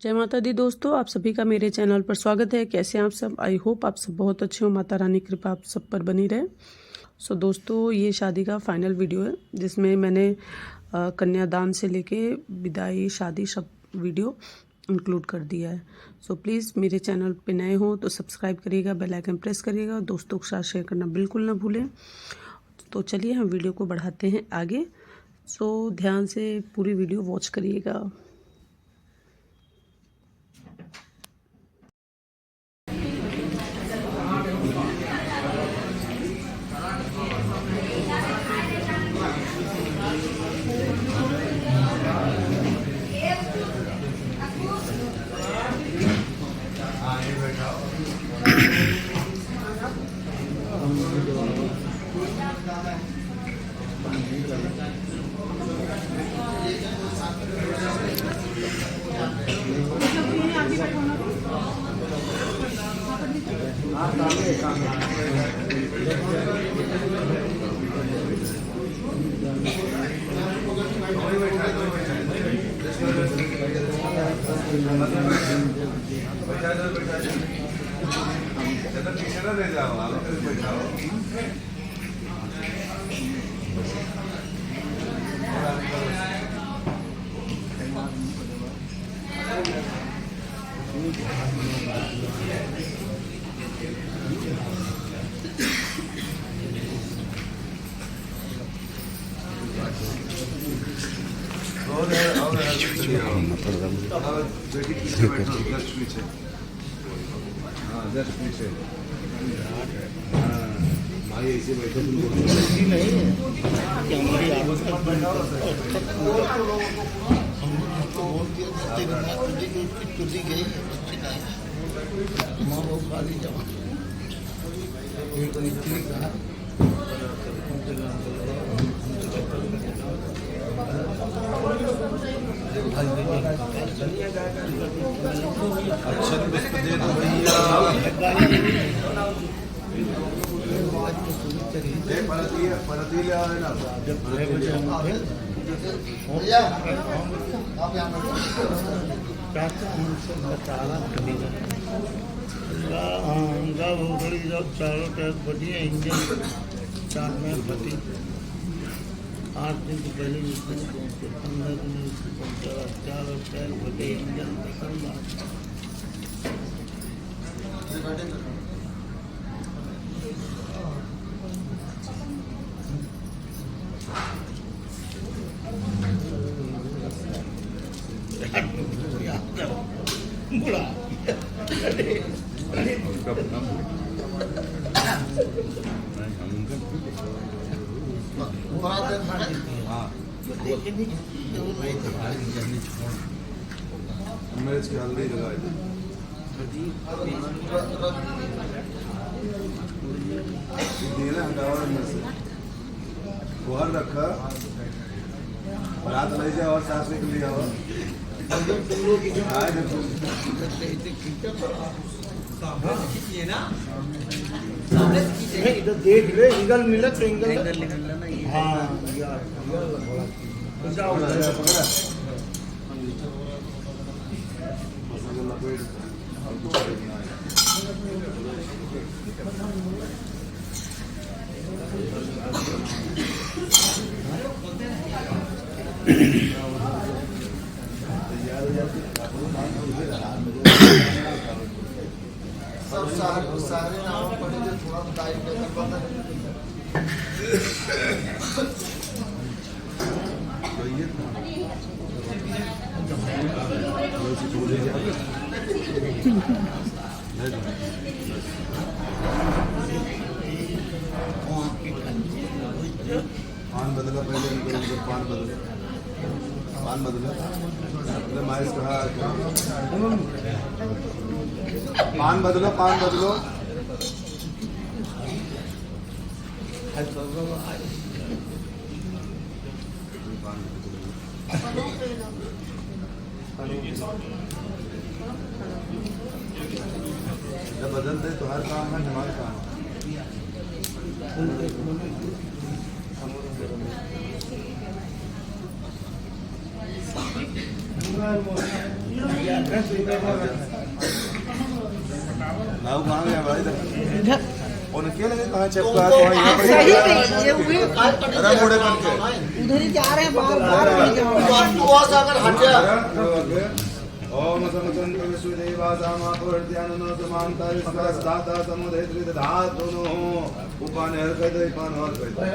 जय माता दी दोस्तों, आप सभी का मेरे चैनल पर स्वागत है। कैसे हैं आप सब? आई होप आप सब बहुत अच्छे हो। माता रानी कृपा आप सब पर बनी रहे। सो दोस्तों, ये शादी का फाइनल वीडियो है जिसमें मैंने कन्यादान से लेके विदाई, शादी सब वीडियो इंक्लूड कर दिया है। सो प्लीज़ मेरे चैनल पे नए हो तो सब्सक्राइब करिएगा, बेल आइकन प्रेस करिएगा, दोस्तों के साथ शेयर करना बिल्कुल ना भूलें। तो चलिए हम वीडियो को बढ़ाते हैं आगे। सो ध्यान से पूरी वीडियो वॉच करिएगा। चारों तरफ बढ़िया इंजन चार में फटी 8 दिन से पहले 15 दिन चारों टायर फटे इंजन बुरा बाहर रखा रात ले जाओ और सांस निकल लिया हो इधर देख ले इंगल मिला तो इंगल हाँ यार सारे नाम पढ़े जो थोड़ा टाइम लेकर पता पान बदला पहले पान बदला माइस कहा पान बदलो जब बदलते तो हर काम है हमारे काम नाव कहाँ गया भाई? इधर उनके लगे कहाँ चिपका तो यहाँ पे सही में ये हुए अरे मोड़े करके उधर ही जा रहे हैं बाहर बाहर नहीं जा रहे हैं। ओम समचंद्र विश्वदेवासामापुर्ध्याननो समान्तारिस्ताता समुदयत्रिदधातुनो उपान हर कर दे पान और कर दे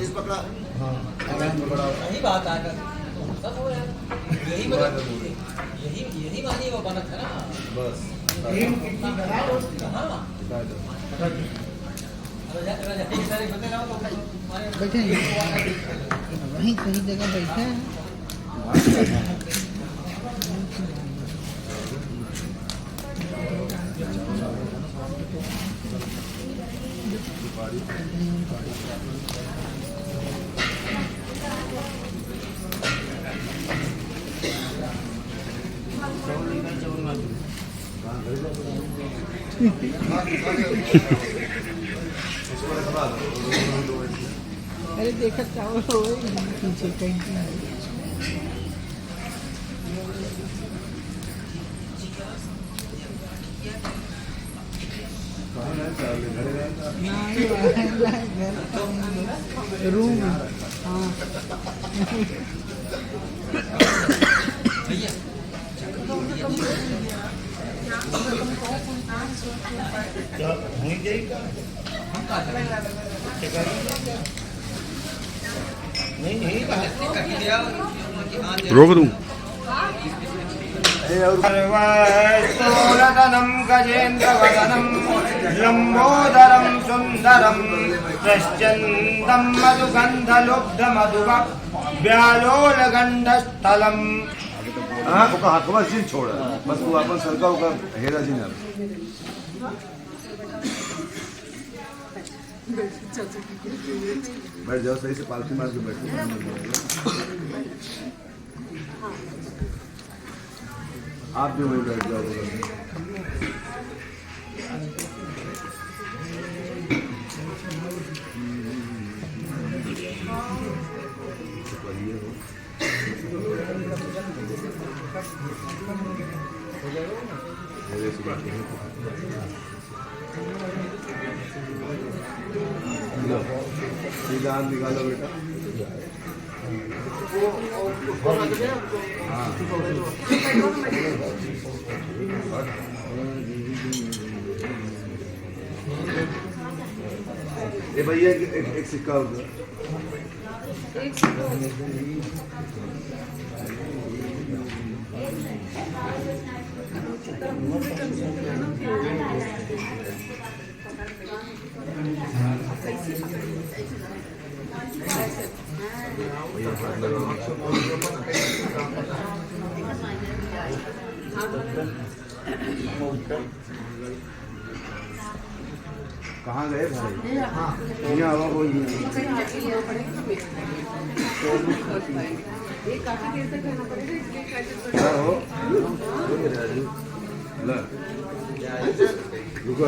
इस पकड़ा हां पकड़ा यही बात आकर सब हो यार यही मानी वो बनत है ना बस हाँ बैठे हैं वहीं कहीं जगह बैठे हैं। अरे देखा चावल हो पीछे कहीं रूम हाँ क्या वहीं जाएगा? नहीं नहीं रोक दूं सर्वस्तोलतनं गजेन्द्रवदनं लम्बोदरं सुन्दरं प्रश्चन्दं मधुगन्धलुब्धमधुवक् व्यालोलगण्डस्थलम् हाँ ओका हाथ बस जिन छोड़ बस वो अपन सरका ओका हेरा जी ना बैठ जाओ सही से पालकी मार के बैठो आप भी वहीं बैठ जाओ सीधा हाथ निकालो बेटा हाँ ये भैया एक सिक्का होगा कहाँ गए भाई? यहाँ हवा बोल रही क्या हो? रुको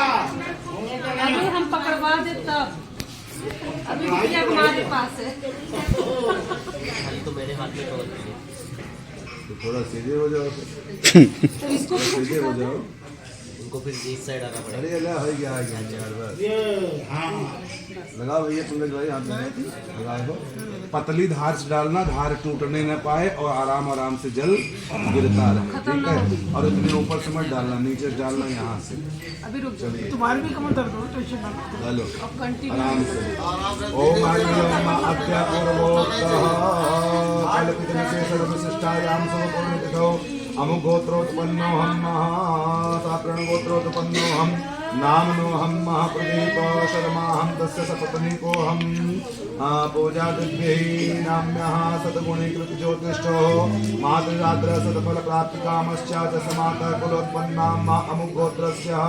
अभी हम पकड़वा दे तब अभी भैया हमारे पास है तो मेरे हाथ में तो थोड़ा सीधे हो जाओ सीधे हो जाओ उनको फिर इस साइड आना पड़ेगा अरे अल्लाह हो गया यार बस लगाओ भैया पंकज भाई हाथ में लगाओ पतली धार से डालना धार टूटने न पाए और आराम आराम से जल गिरता रहे ठीक है और इतने ऊपर से मत डालना नीचे डालना यहाँ से अभी रुक चलिए तुम्हारे भी कमर दर्द हो टेंशन मत डालो अब कंटिन्यू आराम से ओम अद्यापूर्वोत्तरकल्पितविशेषविशिष्टायां समपूर्णतिथौ अमुगोत्रोत्पन्नो हम महासाप्रणगोत्रोत्पन्नो हम नामनो हम महाप्रदीप शर्माहम तस्य सपत्नीको हम पूजा दिव्यैः नाम्यः सद्गुणीकृत ज्योतिष्ठो मातृरात्र सत्फल प्राप्ति कामश्च समातः कुलोत्पन्नाम अमुक गोत्रस्य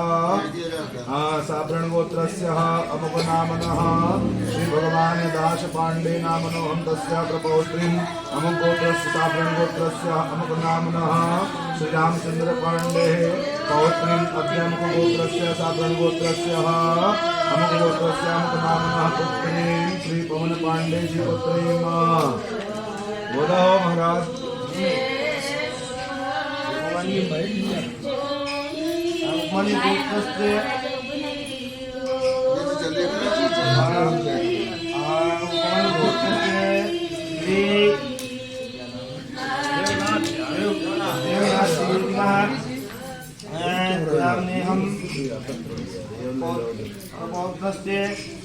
साब्रण गोत्रस्य अमुक नामनः श्री भगवान दास पांडे नामनो हम तस्य प्रपौत्रीं अमुक गोत्रस्य साब्रण गोत्रस्य अमुक नामनः श्री रामचंद्र पांडे पौत्रीं अद्यमुक गोत्रस्य साब्रण गोत्रस्य अमुक गोत्रस्य अमुक नामनः पुत्रीं श्री पवन पांडे जी पुत्रीं बोलो महाराज मणि गोत्रस्य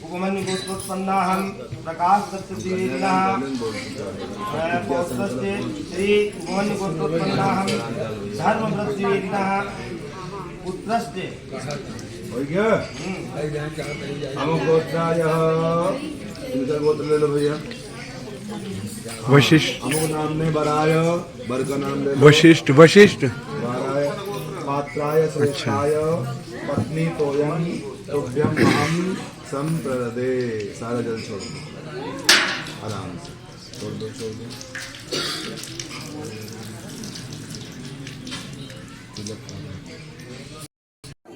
उपमन्युगोत्रोत्पन्नाहं प्रकाश सप्ततिवेदिनः पौत्रस्य श्री उपमन्युगोत्रोत्पन्नाहं धर्मव्रतद्विवेदिनः पुत्रस्य हो गया अमुक गोत्राय इनका गोत्र ले लो भैया वशिष्ठ अमुक नाम में बराय बर का नाम ले लो वशिष्ठ वशिष्ठ बराय पात्राय श्रेष्ठाय पत्नी तोयम तुभ्यम अहम संप्रदे सारा जल छोड़ दो आराम से छोड़ दो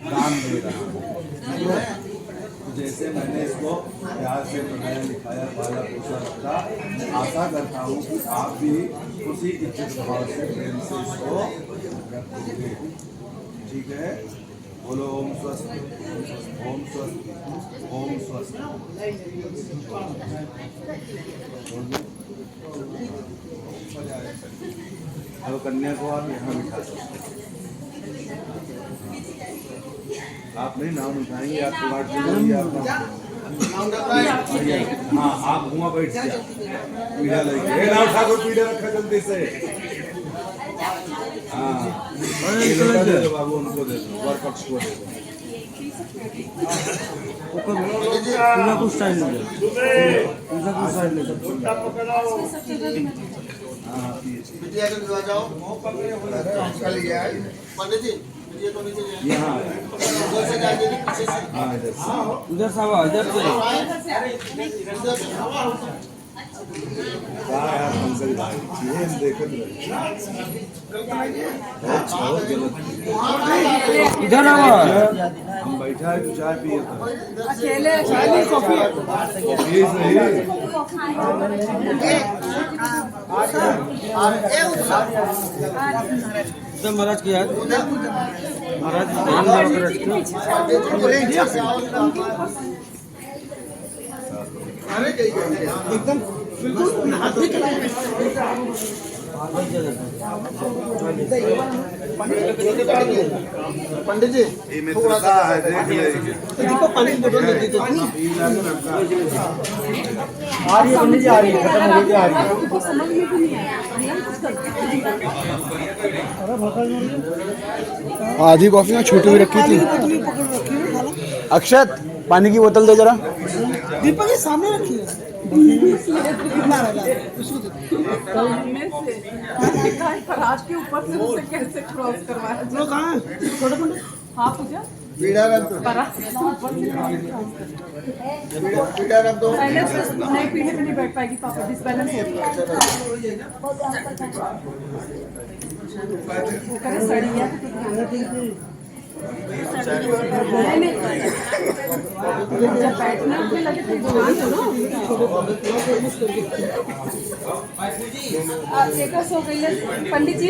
दान दे रहा हूँ जैसे मैंने इसको प्यार से पढ़ाया लिखाया पाला पोषा रखा आशा करता हूँ कि आप भी उसी इच्छित भाव से प्रेम से इसको रखोगे ठीक है बोलो ओम स्वस्थ ओम स्वस्थ ओम स्वस्थ अब कन्या को आप यहाँ बिठा सकते हैं आप नहीं नाम उठाएंगे आप हाँ आप हुआ बैठ जाए पीढ़ा लेके नाम ठाकुर पीढ़ा रखा जल्दी से हाँ दे दो बाबू उनको दे दो वर पक्ष को दे दो पूरा कुछ स्टाइल ले पूरा कुछ स्टाइल ले बिटिया को दिवा जाओ पंडित जी बिटिया को नीचे ले यहाँ उधर से जाइए पीछे से हाँ इधर से उधर से आवा इधर से उधर से यार पंकज भाई ये हम देखत रहे इधर आवा हम बैठा है तो चाय पिए अकेले अकेले कॉफी ये सही इधर महाराज की याद महाराज ध्यान एकदम पंडित जी ये मित्रता है देख ले दीपो पानी की बोतल दे दो आ रही है पंडित जी आ रही है खत्म हो गई आ रही है को समझ में भी नहीं आया आधी कॉफी में छोटी हुई रखी थी अक्षत पानी की बोतल दे जरा दीपक के सामने रखी है फराज के ऊपर से उसे कैसे क्रॉस करवाया वो कहाँ है हाँ पूजा पीड़ा रख दो फराज के ऊपर से पीड़ा रख दो पहले से नई पीढ़ी में नहीं बैठ पाएगी पापा डिसबैलेंस हो गया वो करे सड़िया नहीं जब बैठने उठने लगे तो दुकान है ना एक सो गई है पंडित जी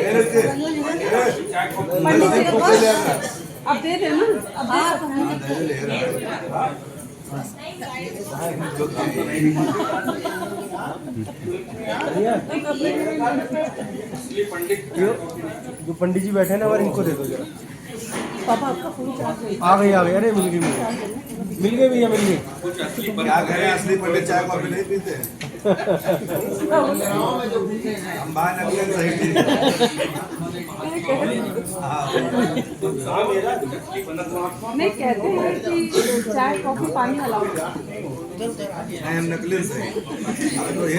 अब दे दे ना अब जो पंडित जी बैठे ना और इनको दे दो जरा पापा आपका फोन चार्ज आ गई अरे मिल गई भैया मिल गई क्या करें असली पंडित चाय कॉफी नहीं पीते हम बाहर नकली सही नहीं कहते हैं कि चाय कॉफी पानी अलाउ है। नहीं हम नकली सही तो ये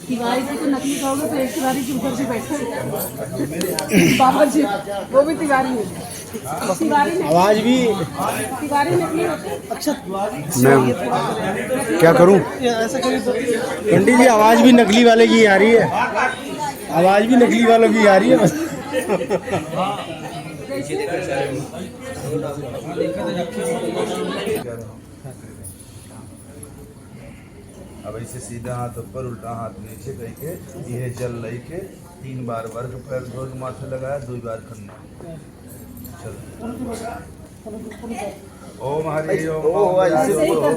तिवारी को तो नकली कहोगे तो एक तिवारी के ऊपर से बैठे बाबा जी वो भी तिवारी है। तिवारी आवाज भी तिवारी नकली होते हैं। मैं क्या करूं? पंडित जी आवाज भी नकली वाले की आ रही है, आवाज भी नकली वालों की आ रही है बस। अब ऐसे सीधा हाथ ऊपर उल्टा हाथ नीचे करके ये जल लई के 3 बार वर्ग पैर धो के माथे लगाया 2 बार खन्ना। चलो ओम हरि ओम ओम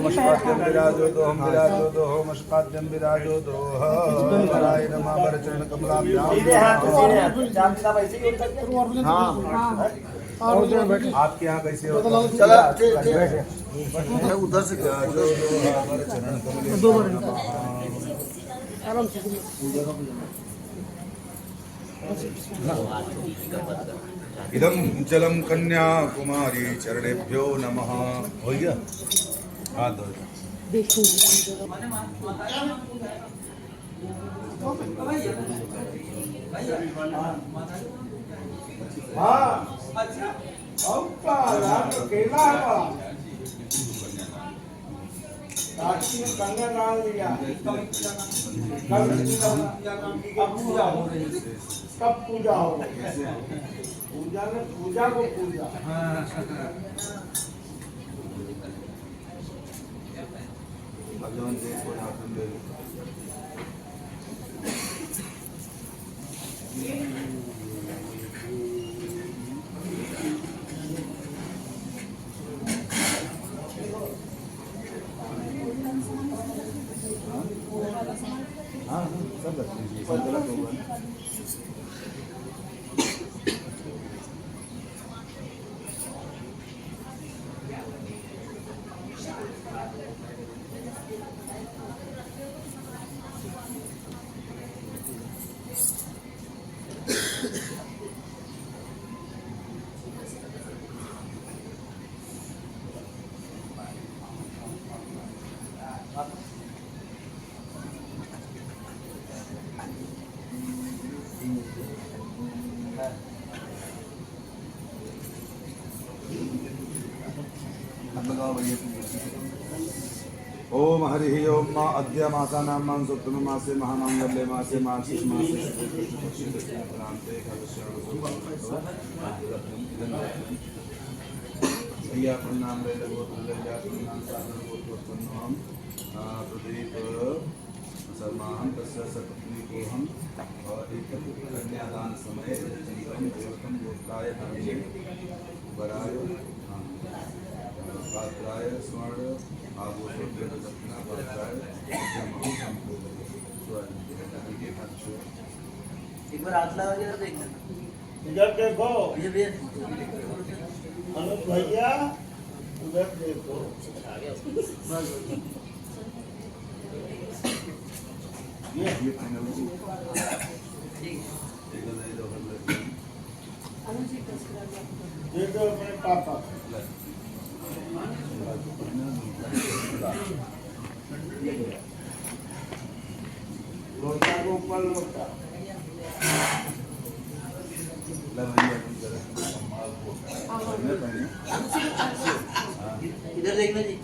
अस्पाद्यम विराजो दो हम विराजो दो ओम अस्पाद्यम विराजो दो हराय नमः वरचरण कमलाभ्याम। आपके यहाँ कैसे होता है? चला उधर से वरचरण इदम जलम कन्या कुमारी चरणेभ्यो नमः। हो गया हाथ धो। कब पूजा हो पूजा में पूजा को पूजा भगवान जी को हाथ में ले लो। हाँ सब रख लीजिए, सब गलत होगा। ओम हरि ओम मा अद्य मासानां मां सप्तम मासे महामांगल्ये मासे मार्गशीर्ष मासे भैया प्रणाम ले लगो तुल्य प्रणाम साधन को उत्पन्नम प्रदीप सर्वहम तस्य सपत्नी को हम और एक कन्यादान समय जीवन देवतम गोत्राय हरिये वराय पात्राय स्वर्ण आभूषण दक्षिणा पात्राय जमहु संपूर्ण। एक बार हाथ लगा के देखना इधर देखो ये भी अनुज भैया, उधर देखो। ये फाइनल ये तो अपने पापा लोटा को ऊपर लोटा इधर देखना जी।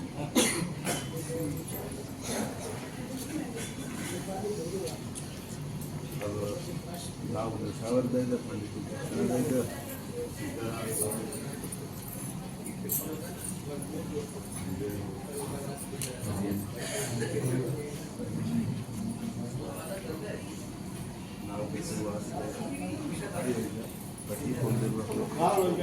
शावर द्यायचं पंडित द्यायचं नाव की सुरुवात पति फोन दे हाँ लोग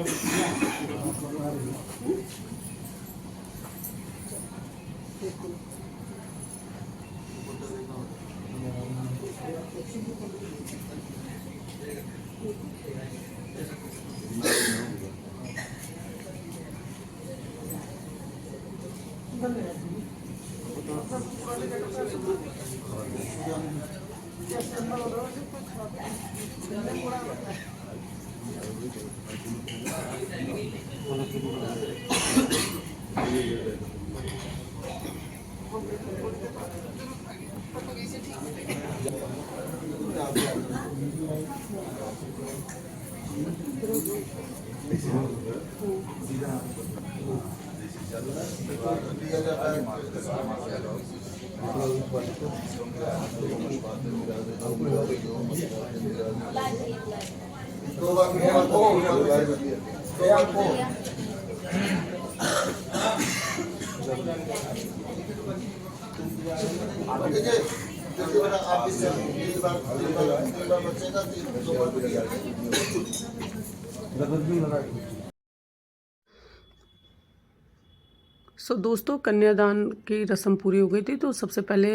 सो दोस्तों, कन्यादान की रस्म पूरी हो गई थी। तो सबसे पहले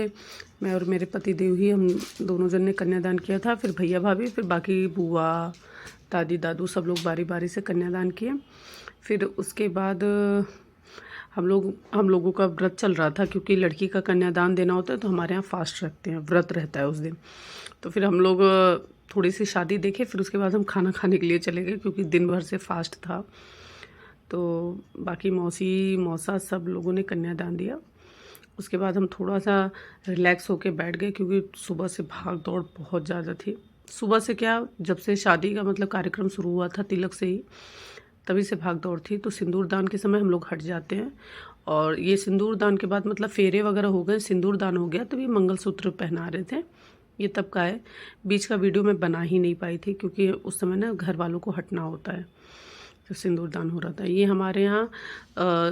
मैं और मेरे पति देव ही हम दोनों जन ने कन्यादान किया था, फिर भैया भाभी, फिर बाकी बुआ दादी दादू सब लोग बारी बारी से कन्यादान किए। फिर उसके बाद हम लोगों का व्रत चल रहा था, क्योंकि लड़की का कन्यादान देना होता है तो हमारे यहाँ फास्ट रखते हैं, व्रत रहता है उस दिन। तो फिर हम लोग थोड़ी सी शादी देखे, फिर उसके बाद हम खाना खाने के लिए चले गए, क्योंकि दिन भर से फास्ट था। तो बाकी मौसी मौसा सब लोगों ने कन्यादान दिया। उसके बाद हम थोड़ा सा रिलैक्स होके बैठ गए, क्योंकि सुबह से भाग दौड़ बहुत ज़्यादा थी। सुबह से क्या, जब से शादी का मतलब कार्यक्रम शुरू हुआ था तिलक से ही, तभी से भाग दौड़ थी। तो सिंदूर दान के समय हम लोग हट जाते हैं, और ये सिंदूर दान के बाद मतलब फेरे वगैरह हो गए, सिंदूर दान हो गया, तो ये मंगलसूत्र पहना रहे थे। ये तब का है, बीच का वीडियो मैं बना ही नहीं पाई थी, क्योंकि उस समय ना घर वालों को हटना होता है, तो सिंदूर दान हो रहा था। ये हमारे यहाँ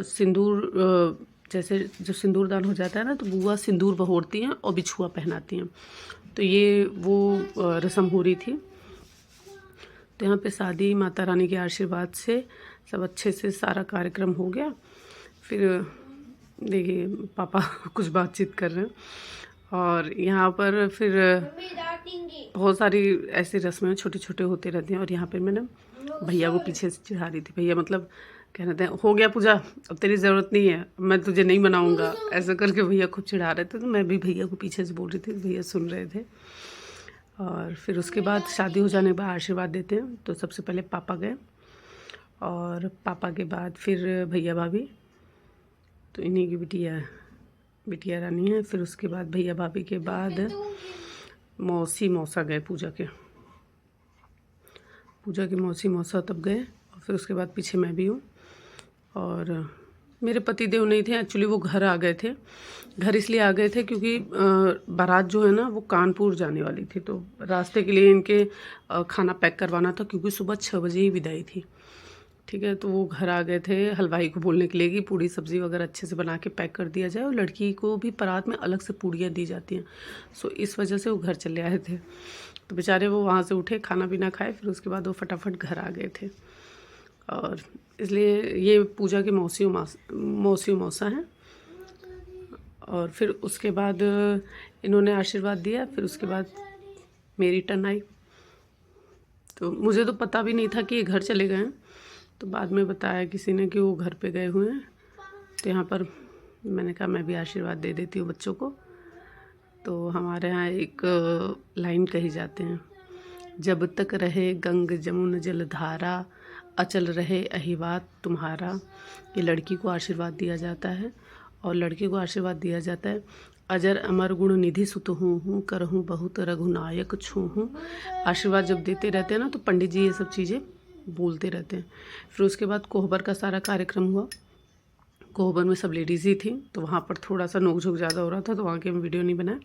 सिंदूर जैसे जब सिंदूर दान हो जाता है ना, तो बुआ सिंदूर बहोरती हैं और बिछुआ पहनाती हैं। तो ये वो रस्म हो रही थी। तो यहाँ पे शादी माता रानी के आशीर्वाद से सब अच्छे से सारा कार्यक्रम हो गया। फिर देखिए पापा कुछ बातचीत कर रहे हैं, और यहाँ पर फिर बहुत सारी ऐसी रस्में छोटे छोटे होते रहते हैं। और यहाँ पे मैंने भैया को पीछे से चिढ़ा रही थी। भैया मतलब कह रहे थे, हो गया पूजा, अब तेरी ज़रूरत नहीं है, मैं तुझे नहीं बनाऊंगा, ऐसा करके भैया खूब चिढ़ा रहे थे। तो मैं भी भैया को पीछे से बोल रही थी, भैया सुन रहे थे। और फिर उसके बाद शादी हो जाने के बाद आशीर्वाद देते हैं। तो सबसे पहले पापा गए, और पापा के बाद फिर भैया भाभी, तो इन्हीं की बिटिया रानी है। फिर उसके बाद भैया भाभी के बाद मौसी मौसा गए पूजा के मौसी मौसा तब गए। और फिर उसके बाद पीछे मैं भी हूँ। और मेरे पति देव नहीं थे एक्चुअली, वो घर आ गए थे। घर इसलिए आ गए थे क्योंकि बारात जो है ना वो कानपुर जाने वाली थी, तो रास्ते के लिए इनके खाना पैक करवाना था, क्योंकि सुबह 6 बजे ही विदाई थी। ठीक है, तो वो घर आ गए थे हलवाई को बोलने के लिए कि पूड़ी सब्ज़ी वगैरह अच्छे से बना के पैक कर दिया जाए, और लड़की को भी बारात में अलग से पूड़ियाँ दी जाती हैं। सो इस वजह से वो घर चले आए थे। तो बेचारे वो वहाँ से उठे, खाना पीना खाए, फिर उसके बाद वो फटाफट घर आ गए थे। और इसलिए ये पूजा के मौसी मौसा हैं। और फिर उसके बाद इन्होंने आशीर्वाद दिया। फिर उसके बाद मेरी टर्न आई। तो मुझे तो पता भी नहीं था कि ये घर चले गए हैं, तो बाद में बताया किसी ने कि वो घर पे गए हुए हैं। तो यहाँ पर मैंने कहा मैं भी आशीर्वाद दे देती हूँ बच्चों को। तो हमारे यहाँ एक लाइन कही जाते हैं, जब तक रहे गंग जमुन जलधारा, अचल रहे अहिवात तुम्हारा। ये लड़की को आशीर्वाद दिया जाता है, और लड़के को आशीर्वाद दिया जाता है, अजर अमर गुण निधि सुत हूँ करहूँ बहुत रघुनायक छू हूँ। आशीर्वाद जब देते रहते हैं ना, तो पंडित जी ये सब चीज़ें बोलते रहते हैं। फिर उसके बाद कोहबर का सारा कार्यक्रम हुआ। कोहबर में सब लेडीज़ ही थी, तो वहाँ पर थोड़ा सा नोक-झोंक ज़्यादा हो रहा था, तो वहाँ के मैं वीडियो नहीं बनाया।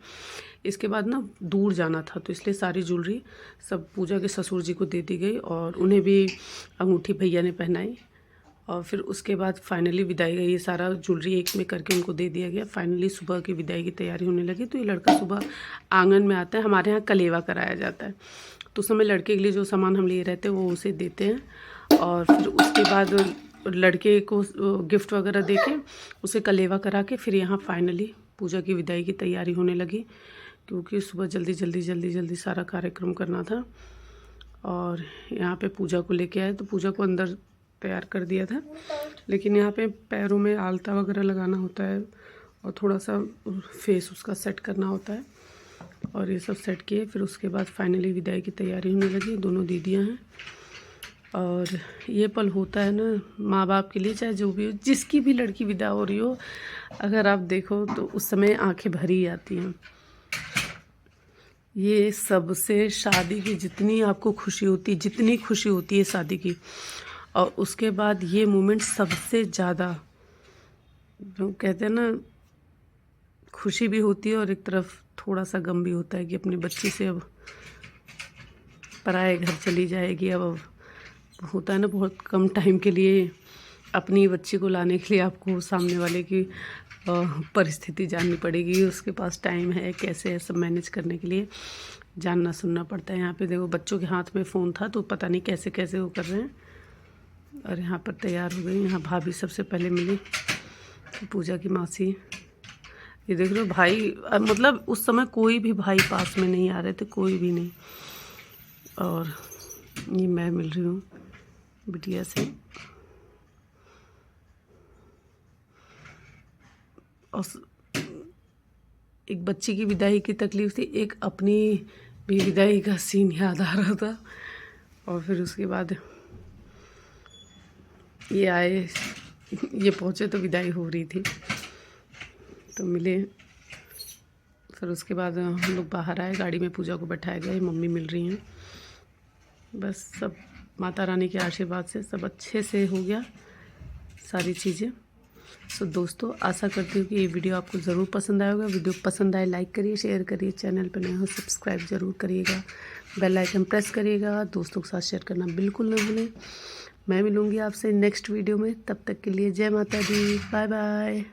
इसके बाद ना दूर जाना था, तो इसलिए सारी ज्वेलरी सब पूजा के ससुर जी को दे दी गई, और उन्हें भी अंगूठी भैया ने पहनाई। और फिर उसके बाद फाइनली विदाई गई, ये सारा ज्वेलरी एक में करके उनको दे दिया गया। फाइनली सुबह की विदाई की तैयारी होने लगी। तो ये लड़का सुबह आंगन में आता है, हमारे यहाँ कलेवा कराया जाता है, तो उस समय लड़के के लिए जो सामान हम लिए रहते हैं वो उसे देते हैं। और फिर उसके बाद लड़के को गिफ्ट वगैरह देके उसे कलेवा करा के फिर यहाँ फाइनली पूजा की विदाई की तैयारी होने लगी, क्योंकि सुबह जल्दी सारा कार्यक्रम करना था। और यहाँ पे पूजा को लेके आए, तो पूजा को अंदर तैयार कर दिया था, लेकिन यहाँ पे पैरों में आलता वगैरह लगाना होता है, और थोड़ा सा फेस उसका सेट करना होता है। और ये सब सेट किए, फिर उसके बाद फाइनली विदाई की तैयारी होने लगी। दोनों दीदियां हैं और ये पल होता है ना माँ बाप के लिए, चाहे जो भी हो, जिसकी भी लड़की विदा हो रही हो, अगर आप देखो तो उस समय आंखें भरी आती हैं। ये सबसे शादी की जितनी आपको खुशी होती है, जितनी खुशी होती है शादी की, और उसके बाद ये मोमेंट सबसे ज़्यादा, जो कहते हैं ना, खुशी भी होती है और एक तरफ थोड़ा सा गम भी होता है कि अपनी बच्ची से अब पराए घर चली जाएगी। अब होता है ना, बहुत कम टाइम के लिए अपनी बच्ची को लाने के लिए आपको सामने वाले की परिस्थिति जाननी पड़ेगी, उसके पास टाइम है, कैसे है, सब मैनेज करने के लिए जानना सुनना पड़ता है। यहाँ पे देखो बच्चों के हाथ में फ़ोन था तो पता नहीं कैसे कैसे वो कर रहे हैं। और यहाँ पर तैयार हो गई। यहाँ भाभी सबसे पहले मिली, पूजा की मासी। ये देख लो भाई, मतलब उस समय कोई भी भाई पास में नहीं आ रहे थे, कोई भी नहीं। और ये मैं मिल रही हूँ बिटिया से। और एक बच्ची की विदाई की तकलीफ़ थी, एक अपनी भी विदाई का सीन याद आ रहा था। और फिर उसके बाद ये आए, ये पहुँचे तो विदाई हो रही थी तो मिले। फिर उसके बाद हम लोग बाहर आए, गाड़ी में पूजा को बैठाया गया। मम्मी मिल रही हैं। बस सब माता रानी के आशीर्वाद से सब अच्छे से हो गया सारी चीज़ें। सो दोस्तों, आशा करती हूँ कि ये वीडियो आपको ज़रूर पसंद आएगा। वीडियो पसंद आए लाइक करिए, शेयर करिए, चैनल पर नए हो सब्सक्राइब ज़रूर करिएगा, बेल आइकन प्रेस करिएगा, दोस्तों के साथ शेयर करना बिल्कुल ना भूलें। मैं मिलूँगी आपसे नेक्स्ट वीडियो में, तब तक के लिए जय माता दी, बाय बाय।